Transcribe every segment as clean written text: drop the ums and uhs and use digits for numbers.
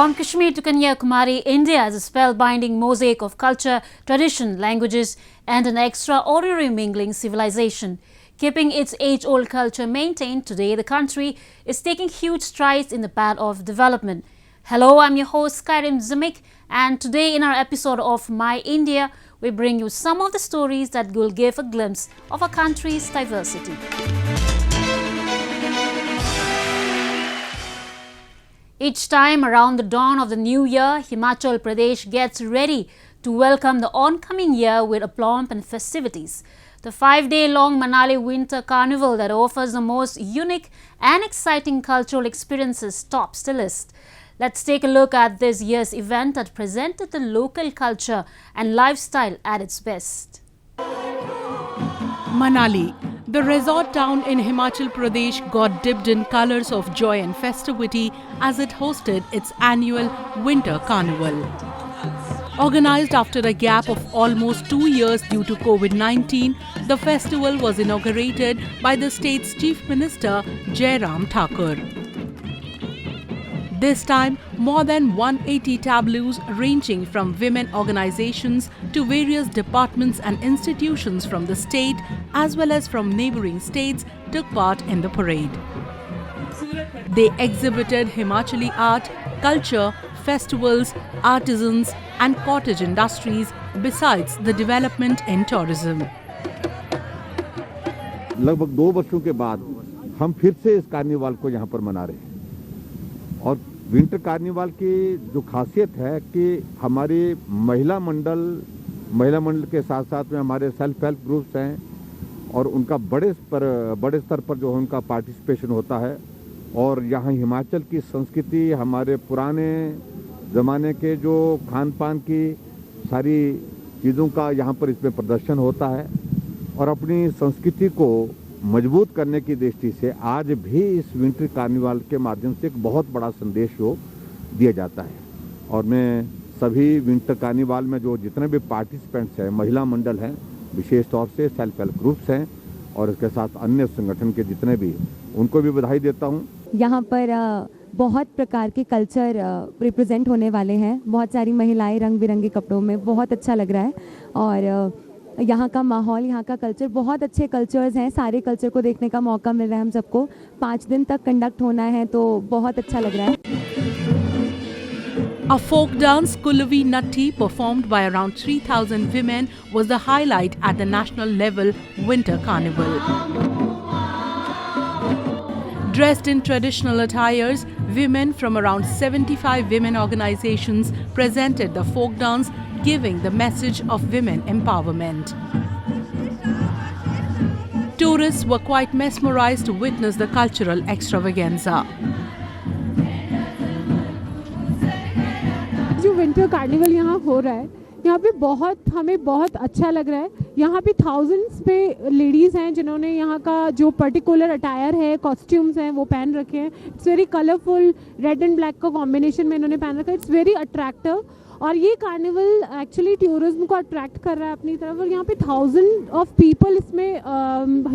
From Kashmir to Kanyakumari, India is a spellbinding mosaic of culture, tradition, languages and an extraordinary mingling civilization. Keeping its age-old culture maintained, today the country is taking huge strides in the path of development. Hello, I'm your host Kairim Zimik, and today in our episode of My India, we bring you some of the stories that will give a glimpse of our country's diversity. Each time around the dawn of the new year, Himachal Pradesh gets ready to welcome the oncoming year with aplomb and festivities. The 5-day-long Manali Winter Carnival that offers the most unique and exciting cultural experiences tops the list. Let's take a look at this year's event that presented the local culture and lifestyle at its best. Manali, the resort town in Himachal Pradesh, got dipped in colours of joy and festivity as it hosted its annual Winter Carnival. Organised after a gap of almost 2 years due to COVID-19, the festival was inaugurated by the state's Chief Minister Jairam Thakur. This time, more than 180 tableaus ranging from women organizations to various departments and institutions from the state as well as from neighbouring states took part in the parade. They exhibited Himachali art, culture, festivals, artisans and cottage industries besides the development in tourism. लगभग 2 वर्षों के बाद हम फिर से इस carnival को यहाँ पर मना रहे हैं और विंटर कार्निवाल की जो खासियत है कि हमारे महिला मंडल के साथ साथ में हमारे सेल्फ हेल्प ग्रुप्स हैं और उनका बड़े स्तर पर जो है उनका पार्टिसिपेशन होता है और यहाँ हिमाचल की संस्कृति, हमारे पुराने ज़माने के जो खान पान की सारी चीज़ों का यहाँ पर इसमें प्रदर्शन होता है और अपनी संस्कृति को मजबूत करने की दृष्टि से आज भी इस विंटर कार्निवाल के माध्यम से एक बहुत बड़ा संदेश को दिया जाता है और मैं सभी विंटर कार्निवाल में जो जितने भी पार्टिसिपेंट्स हैं, महिला मंडल हैं, विशेष तौर से सेल्फ हेल्प ग्रुप्स हैं और इसके साथ अन्य संगठन के जितने भी, उनको भी बधाई देता हूँ। यहाँ पर बहुत प्रकार के कल्चर रिप्रेजेंट होने वाले हैं। बहुत सारी महिलाएं रंग बिरंगे कपड़ों में, बहुत अच्छा लग रहा है और यहाँ का माहौल, यहाँ का कल्चर, बहुत अच्छे कल्चर्स हैं। सारे कल्चर को देखने का मौका मिल रहा है हम सबको। 5 दिन तक कंडक्ट होना है तो बहुत अच्छा लग रहा है। A folk dance, Kulavi Natti, performed by around 3,000 women, was the highlight at the national level Winter Carnival. Dressed in traditional attires, women from around 75 women organizations presented the folk dance, giving the message of women empowerment. Tourists were quite mesmerized to witness the cultural extravaganza. जो winter carnival यहाँ हो रहा है, यहाँ पे हमें बहुत अच्छा लग रहा है। यहाँ पे thousands पे लेडीज़ हैं जिन्होंने यहाँ का जो पर्टिकुलर अटायर है, कॉस्ट्यूम्स हैं, वो पहन रखे हैं। It's very colourful, red and black का कॉम्बिनेशन में इन्होंने पहन रखा है। इट्स वेरी अट्रैक्टिव और ये कार्निवल एक्चुअली टूरिज्म को अट्रैक्ट कर रहा है अपनी तरफ और यहाँ पे 1000 ऑफ पीपल इसमें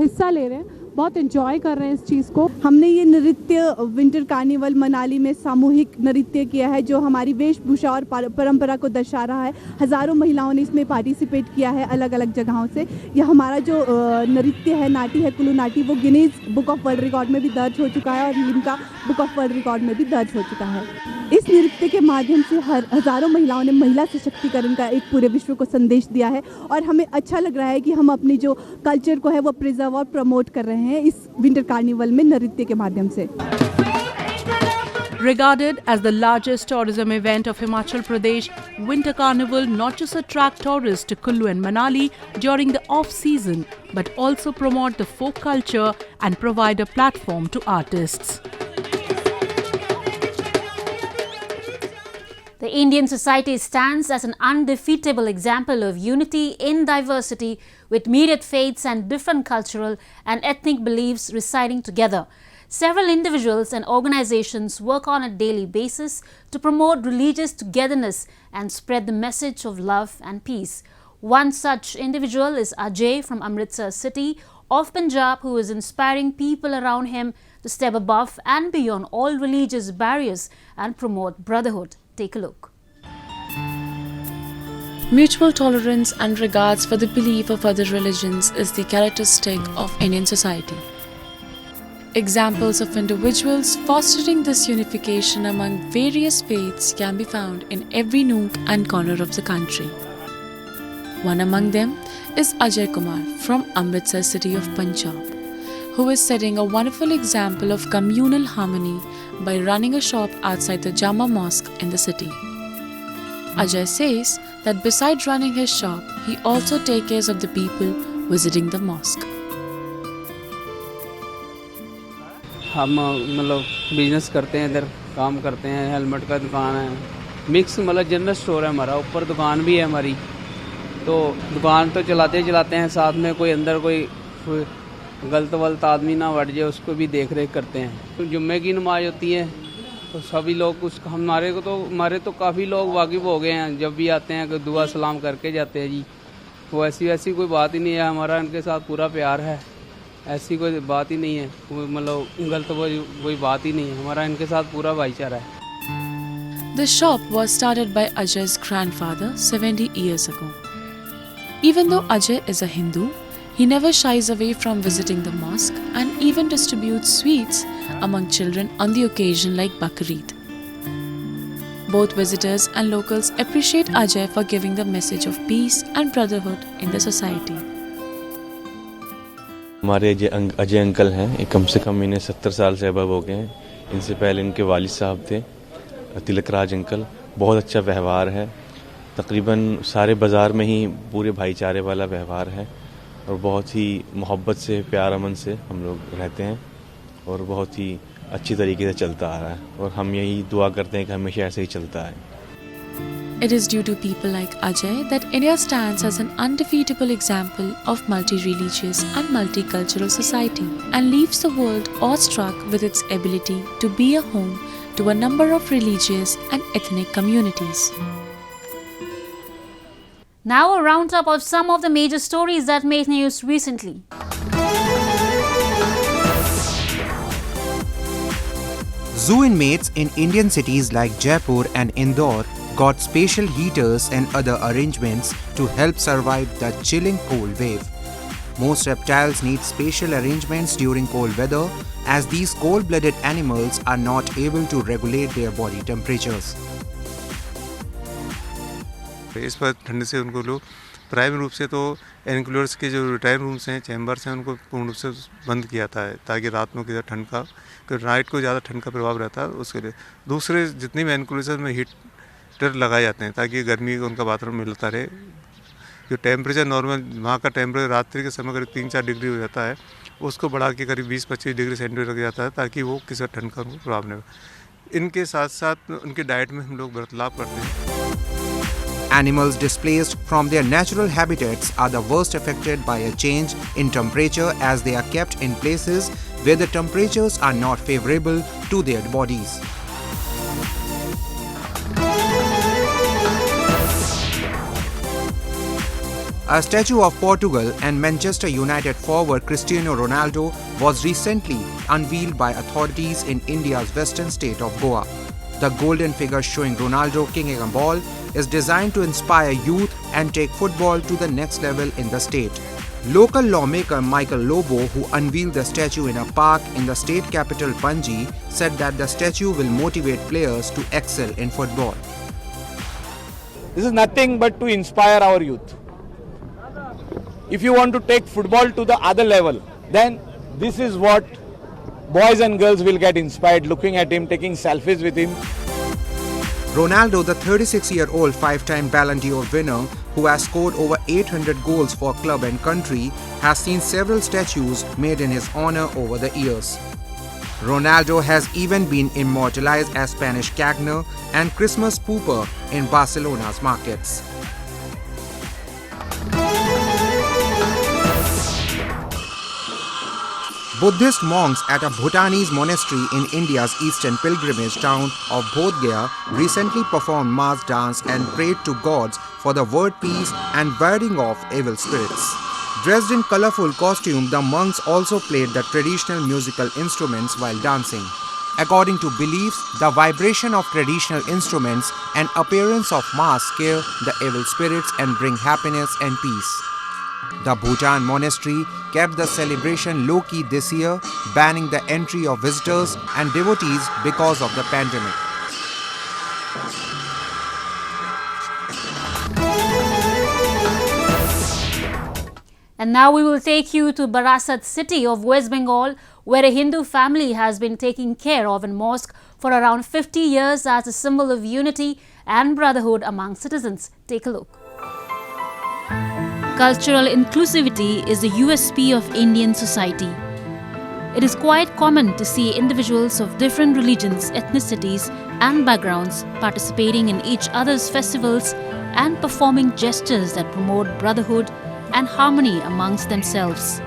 हिस्सा ले रहे हैं, बहुत एंजॉय कर रहे हैं इस चीज़ को। हमने ये नृत्य विंटर कार्निवल मनाली में सामूहिक नृत्य किया है जो हमारी वेशभूषा और परंपरा को दर्शा रहा है। हज़ारों महिलाओं ने इसमें पार्टिसिपेट किया है अलग अलग जगहों से। यह हमारा जो नृत्य है, नाटी है, कुल्लू नाटी, वो Guinness book of world record में भी दर्ज हो चुका है और Limca book of world record में भी दर्ज हो चुका है। इस नृत्य के माध्यम से हज़ारों महिलाओं ने महिला सशक्तिकरण का एक पूरे विश्व को संदेश दिया है और हमें अच्छा लग रहा है कि हम अपनी जो कल्चर को है वो प्रिजर्व और प्रमोट कर रहे हैं इस विंटर कार्निवल में नृत्य के माध्यम से। Regarded as the largest tourism event of Himachal Pradesh, Winter Carnival not just attract tourists to Kullu and Manali during the off-season, but also promote the folk culture and provide a platform to artists. The Indian society stands as an undefeatable example of unity in diversity, with myriad faiths and different cultural and ethnic beliefs residing together. Several individuals and organizations work on a daily basis to promote religious togetherness and spread the message of love and peace. One such individual is Ajay from Amritsar city of Punjab, who is inspiring people around him to step above and beyond all religious barriers and promote brotherhood. Take a look. Mutual tolerance and regards for the belief of other religions is the characteristic of Indian society. Examples of individuals fostering this unification among various faiths can be found in every nook and corner of the country. One among them is Ajay Kumar from Amritsar city of Punjab, who is setting a wonderful example of communal harmony by running a shop outside the Jammu Mosque in the city. Ajay says that besides running his shop, he also takes care of the people visiting the mosque. हम मतलब business करते हैं, इधर काम करते हैं, helmet का दुकान है, मिक्स मतलब जनरल स्टोर है हमारा, ऊपर दुकान भी है हमारी। तो दुकान तो चलाते हैं, साथ में कोई अंदर कोई गलत आदमी ना बढ़ जाए उसको भी देख रेख करते हैं। तो जुम्मे की नमाज होती है तो सभी लोग कुछ हमारे तो काफ़ी लोग वाकिफ़ हो गए हैं, जब भी आते हैं दुआ सलाम करके जाते हैं जी। वो ऐसी कोई बात ही नहीं है, हमारा उनके साथ पूरा प्यार है, ऐसी कोई बात ही नहीं है, मतलब गलत कोई बात ही नहीं है, हमारा इनके साथ पूरा भाईचारा है। The shop was started by Ajay's grandfather 70 years ago. Even though Ajay is a Hindu, he never shies away from visiting the mosque and even distributes sweets among children on the occasion like Bakrid. Both visitors and locals appreciate Ajay for giving the message of peace and brotherhood in the society. हमारे Ajay uncle हैं, ये कम से कम इन्हें 70 साल से above हो गए हैं। इनसे पहले इनके वालिद साहब थे तिलकराज अंकल। बहुत अच्छा व्यवहार है, तकरीबन सारे बाज़ार में ही पूरे भाईचारे वाला व्यवहार है और बहुत ही मोहब्बत से प्यार अमन से हम लोग रहते हैं और बहुत ही अच्छी तरीके से चलता आ रहा है और हम यही दुआ करते हैं कि हमेशा ऐसे ही चलता है। It is due to people like Ajay that India stands as an undefeatable example of multi-religious and multicultural society and leaves the world awestruck with its ability to be a home to a number of religious and ethnic communities. Now a roundup of some of the major stories that made news recently. Zoo inmates in Indian cities like Jaipur and Indore got special heaters and other arrangements to help survive the chilling cold wave. Most reptiles need special arrangements during cold weather as these cold-blooded animals are not able to regulate their body temperatures. इस पर ठंड से उनको लोग primary रूप से तो enclosures के जो रिटायर रूम्स हैं, चैम्बर्स हैं, उनको पूर्ण रूप से बंद किया था ताकि रात में किधर ठंड का नाइट को ज़्यादा ठंड का प्रभाव रहता है उसके लिए। दूसरे जितने भी एनक्लोजर में हीटर लगाए जाते हैं ताकि गर्मी का उनका वातावरण मिलता रहे। जो टेम्परेचर नॉर्मल वहाँ का टेम्परेचर रात्रि के समय करीब 3-4 डिग्री हो जाता है, उसको बढ़ा के करीब 20-25 डिग्री सेंटीग्रेड रख जाता है ताकि वो किसी ठंड का उनको प्रभाव नहीं हो। इनके साथ साथ उनके डाइट में हम लोग बदलाव करते हैं। Animals displaced from their natural habitats are the worst affected by a change in temperature as they are kept in places where the temperatures are not favorable to their bodies. A statue of Portugal and Manchester United forward Cristiano Ronaldo was recently unveiled by authorities in India's western state of Goa. The golden figure showing Ronaldo kicking a ball is designed to inspire youth and take football to the next level in the state. Local lawmaker Michael Lobo, who unveiled the statue in a park in the state capital Panji, said that the statue will motivate players to excel in football. This is nothing but to inspire our youth. If you want to take football to the other level, then this is what boys and girls will get inspired looking at him, taking selfies with him. Ronaldo, the 36-year-old five-time Ballon d'Or winner who has scored over 800 goals for club and country, has seen several statues made in his honor over the years. Ronaldo has even been immortalized as Spanish Cagner and Christmas pooper in Barcelona's markets. Buddhist monks at a Bhutanese monastery in India's eastern pilgrimage town of Bodh Gaya recently performed mass dance and prayed to gods for the world peace and warding off evil spirits. Dressed in colorful costume, the monks also played the traditional musical instruments while dancing. According to beliefs, the vibration of traditional instruments and appearance of masks scare the evil spirits and bring happiness and peace. The Bhutan monastery kept the celebration low-key this year, banning the entry of visitors and devotees because of the pandemic. And now we will take you to Barasat city of West Bengal, where a Hindu family has been taking care of a mosque for around 50 years as a symbol of unity and brotherhood among citizens. Take a look. Cultural inclusivity is the USP of Indian society. It is quite common to see individuals of different religions, ethnicities and backgrounds participating in each other's festivals and performing gestures that promote brotherhood and harmony amongst themselves.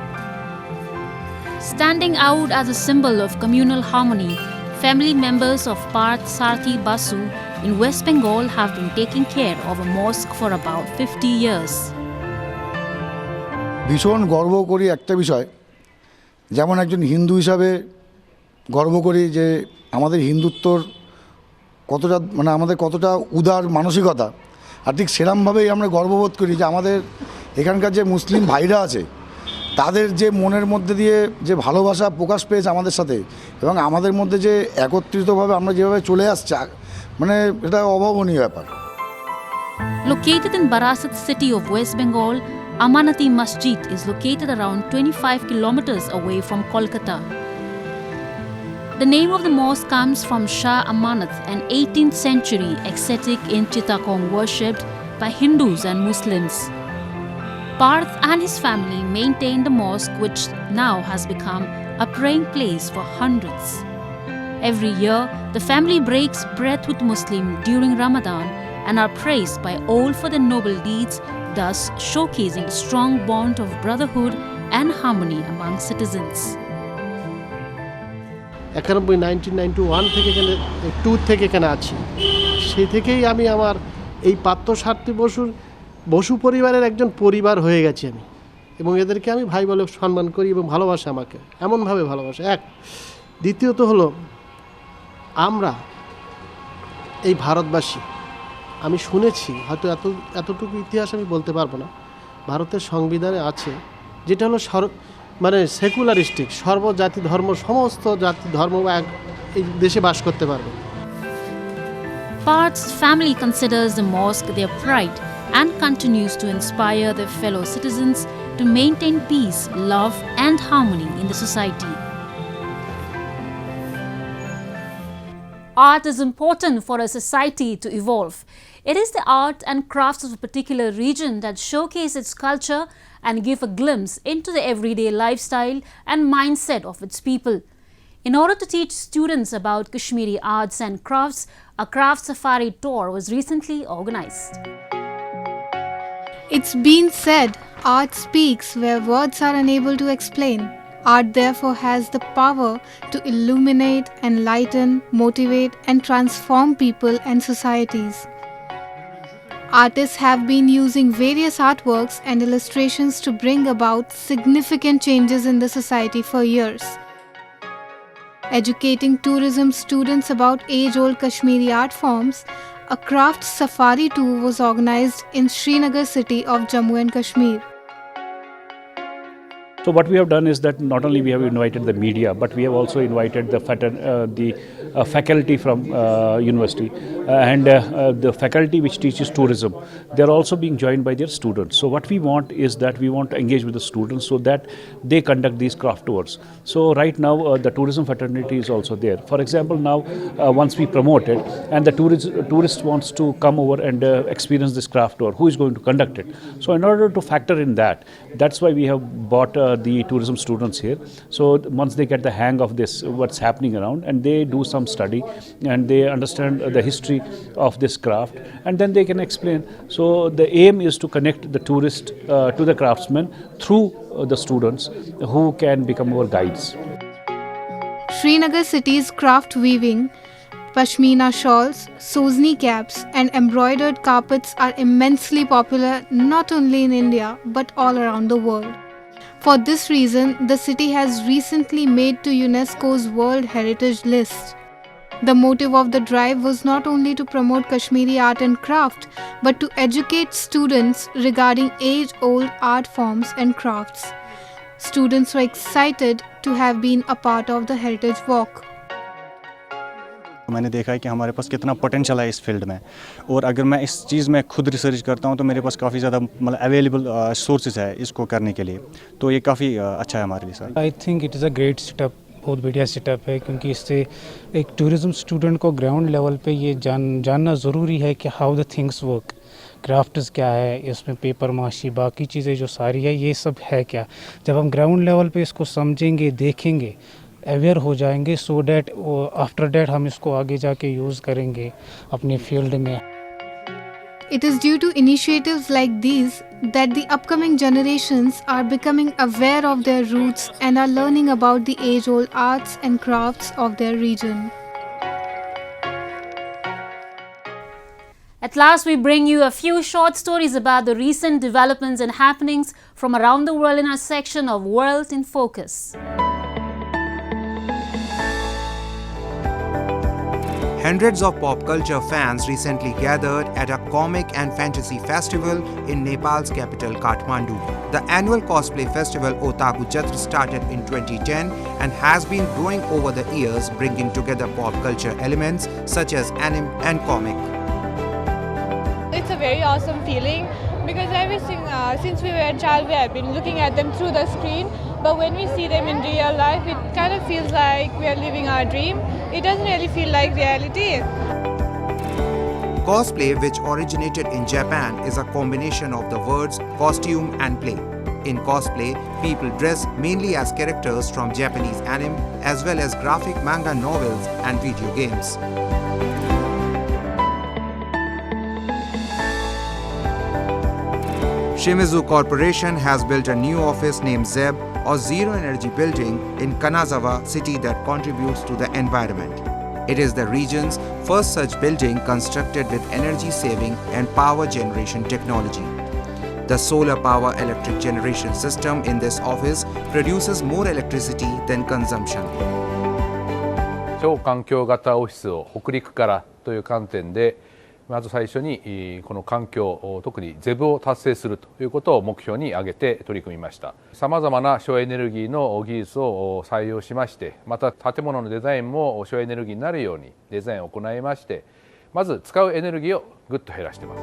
Standing out as a symbol of communal harmony, family members of Parth Sarthi Basu in West Bengal have been taking care of a mosque for about 50 years. ভীষণ গর্ব করি একটা বিষয়, যেমন একজন হিন্দু হিসাবে গর্ব করি যে আমাদের হিন্দুত্বর কতটা আমাদের কতটা উদার মানসিকতা, আর ঠিক সেরকমভাবেই আমরা গর্ববোধ করি যে আমাদের এখানকার যে মুসলিম ভাইরা আছে তাদের যে মনের মধ্যে দিয়ে যে ভালোবাসা প্রকাশ পেয়েছে আমাদের সাথে, এবং আমাদের মধ্যে যে একত্রিতভাবে আমরা যেভাবে চলে আসছি, এটা অভাবনীয় ব্যাপার। Located in Barasat city of West Bengal, Amanati Masjid is located around 25 kilometers away from Kolkata. The name of the mosque comes from Shah Amanat, an 18th century ascetic in Chittagong worshipped by Hindus and Muslims. Parth and his family maintain the mosque, which now has become a praying place for hundreds. Every year, the family breaks bread with Muslim during Ramadan and are praised by all for their noble deeds, thus showcasing a strong bond of brotherhood and harmony among citizens. 1991 থেকে এখানে 2 থেকে এখানে আছি, সেই থেকেই আমি আমার এই পার্থ সারথী বসু পরিবারের একজন পরিবার হয়ে গেছি আমি, এবং এদেরকে আমি ভাই বলে সম্মান করি এবং ভালোবাসে আমাকে এমনভাবে ভালোবাসে। এক দ্বিতীয়ত হলো আমরা এই ভারতবাসী, আমি শুনেছি, হয়তো এতটুকু ইতিহাস আমি বলতে পারবো না, ভারতের সংবিধানে আছে যেটা হলো সেকুলারিস্টিক, সর্বজাতি ধর্ম সমস্ত জাতি ধর্ম এই দেশে বাস করতে পারবে। Parth's family considers the mosque their pride and continues to inspire their fellow citizens to maintain peace, love and harmony in the society. Art is important for a society to evolve. It is the art and crafts of a particular region that showcase its culture and give a glimpse into the everyday lifestyle and mindset of its people. In order to teach students about Kashmiri arts and crafts, a craft safari tour was recently organized. It's been said, art speaks where words are unable to explain. Art therefore has the power to illuminate, enlighten, motivate and transform people and societies. Artists have been using various artworks and illustrations to bring about significant changes in the society for years. Educating tourism students about age-old Kashmiri art forms, a craft safari tour was organized in Srinagar city of Jammu and Kashmir. So what we have done is that not only we have invited the media, but we have also invited the faculty from university and the faculty which teaches tourism. They are also being joined by their students. So what we want is that we want to engage with the students so that they conduct these craft tours. So right now the tourism fraternity is also there. For example, now once we promote it and the tourist wants to come over and experience this craft tour, who is going to conduct it? So in order to factor in that, that's why we have bought the tourism students here. So once they get the hang of this, what's happening around, and they do some study and they understand the history of this craft, and then they can explain. So the aim is to connect the tourist to the craftsmen through the students who can become our guides. Srinagar city's craft weaving, pashmina shawls, sozni caps and embroidered carpets are immensely popular not only in India but all around the world. For this reason, the city has recently made to UNESCO's World Heritage List. The motive of the drive was not only to promote Kashmiri art and craft, but to educate students regarding age-old art forms and crafts. Students were excited to have been a part of the Heritage Walk. मैंने देखा है कि हमारे पास कितना potential है इस field में, और अगर मैं इस चीज़ में खुद रिसर्च करता हूँ तो मेरे पास काफ़ी ज़्यादा मतलब अवेलेबल सोर्सेज है इसको करने के लिए, तो ये काफ़ी अच्छा है हमारे लिए sir. I think it is a great setup, बहुत बढ़िया सेटअप है, क्योंकि इससे एक टूरिज़्म स्टूडेंट को ग्राउंड लेवल पे ये जानना ज़रूरी है कि how the things work, crafts क्या है, इसमें पेपर माशी बाकी चीज़ें जो सारी है ये सब है क्या। जब हम ग्राउंड लेवल पे इसको समझेंगे, देखेंगे, अवेयर हो जाएंगे, सो डैट आफ्टर डैट हम इसको आगे जाके यूज़ करेंगे अपने फील्ड में। It is due to initiatives like these that the upcoming generations are becoming aware of their roots and are learning about the age-old arts and crafts of their region. At last, we bring you a few short stories about the recent developments and happenings from around the world in our section of World in Focus. Hundreds of pop culture fans recently gathered at a comic and fantasy festival in Nepal's capital Kathmandu. The annual cosplay festival Otaku Jatra started in 2010 and has been growing over the years, bringing together pop culture elements such as anime and comic. It's a very awesome feeling because since we were a child, we have been looking at them through the screen. But when we see them in real life, it kind of feels like we are living our dream. It doesn't really feel like reality. Cosplay, which originated in Japan, is a combination of the words costume and play. In cosplay, people dress mainly as characters from Japanese anime as well as graphic manga novels and video games. Shimizu Corporation has built a new office named ZEB or Zero Energy Building in Kanazawa city that contributes to the environment. It is the region's first such building constructed with energy saving and power generation technology. The solar power electric generation system in this office produces more electricity than consumption. 超環境型オフィスを北陸からという観点でまず最初にこの環境特にゼブを達成するということを目標に挙げて取り組みました。さまざまな省エネルギーの技術を採用しまして、また建物のデザインも省エネルギーになるようにデザインを行いまして、まず使うエネルギーをぐっと減らしていま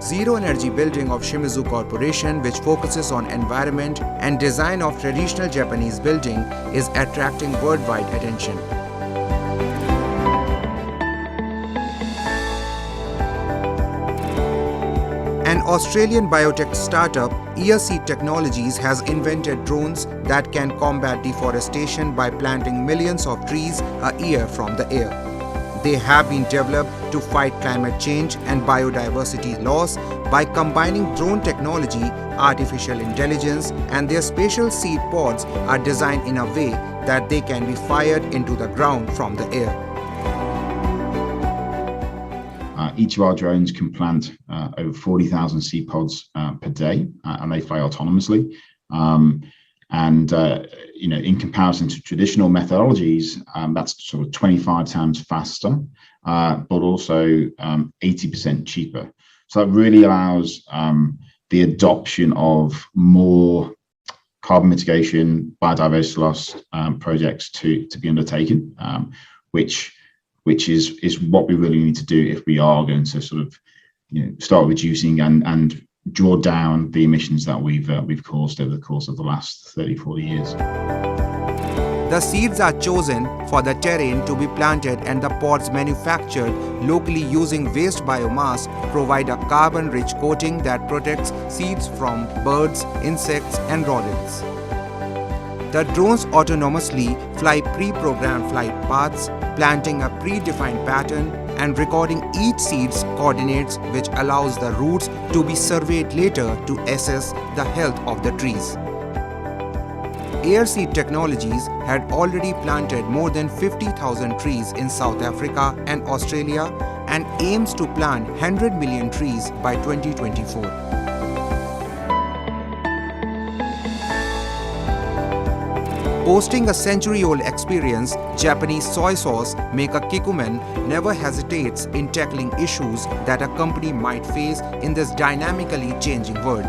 す。 Zero Energy Building of Shimizu Corporation, which focuses on environment and design of traditional Japanese building, is attracting worldwide attention. An Australian biotech startup, Earseed Technologies, has invented drones that can combat deforestation by planting millions of trees a year from the air. They have been developed to fight climate change and biodiversity loss by combining drone technology, artificial intelligence, and their spatial seed pods are designed in a way that they can be fired into the ground from the air. Each of our drones can plant over 40,000 seed pods per day, and they fly autonomously. In comparison to traditional methodologies, that's sort of 25 times faster, but also 80% cheaper. So that really allows the adoption of more carbon mitigation, biodiversity loss projects to be undertaken, which is what we really need to do if we are going to sort of start reducing and draw down the emissions that we've caused over the course of the last 30-40 years. The seeds are chosen for the terrain to be planted and the pods manufactured locally using waste biomass provide a carbon-rich coating that protects seeds from birds, insects and rodents. The drones autonomously fly pre-programmed flight paths, planting a predefined pattern and recording each seed's coordinates, which allows the roots to be surveyed later to assess the health of the trees. Airseed Technologies had already planted more than 50,000 trees in South Africa and Australia and aims to plant 100 million trees by 2024. Boasting a century-old experience, Japanese soy sauce maker Kikuman never hesitates in tackling issues that a company might face in this dynamically changing world.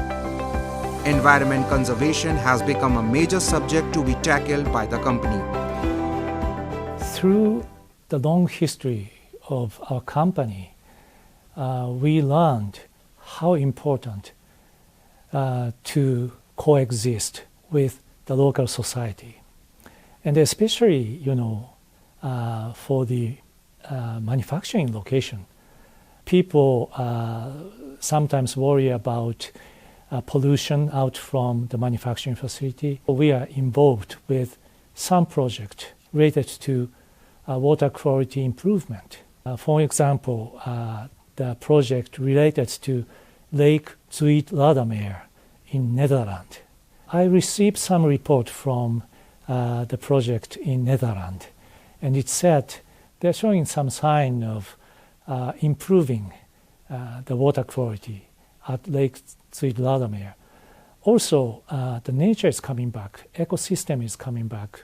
Environment conservation has become a major subject to be tackled by the company. Through the long history of our company, we learned how important to coexist with the local society. And especially, for the manufacturing location, people sometimes worry about pollution out from the manufacturing facility. We are involved with some project related to water quality improvement. For example, the project related to Lake Zuid-Ladermeer in Netherlands. I received some report from the project in Netherlands, and it said they're showing some sign of improving the water quality at Lake Zuid-Ladermeer. Also, the nature is coming back, ecosystem is coming back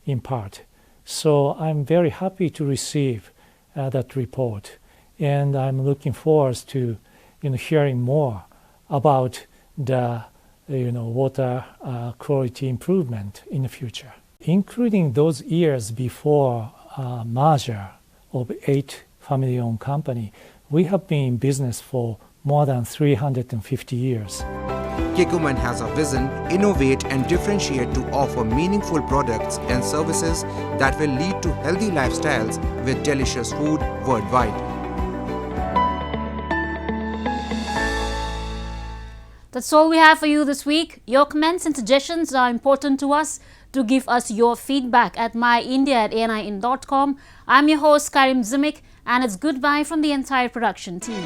in part. So I'm very happy to receive that report, and I'm looking forward to hearing more about the water quality improvement in the future. Including those years before merger of 8 family-owned company, we have been in business for more than 350 years. Kikuman has a vision, innovate and differentiate to offer meaningful products and services that will lead to healthy lifestyles with delicious food worldwide. That's all we have for you this week. Your comments and suggestions are important to us. Do give us your feedback at myindia@anin.com. I'm your host Karim Zimik, and it's goodbye from the entire production team.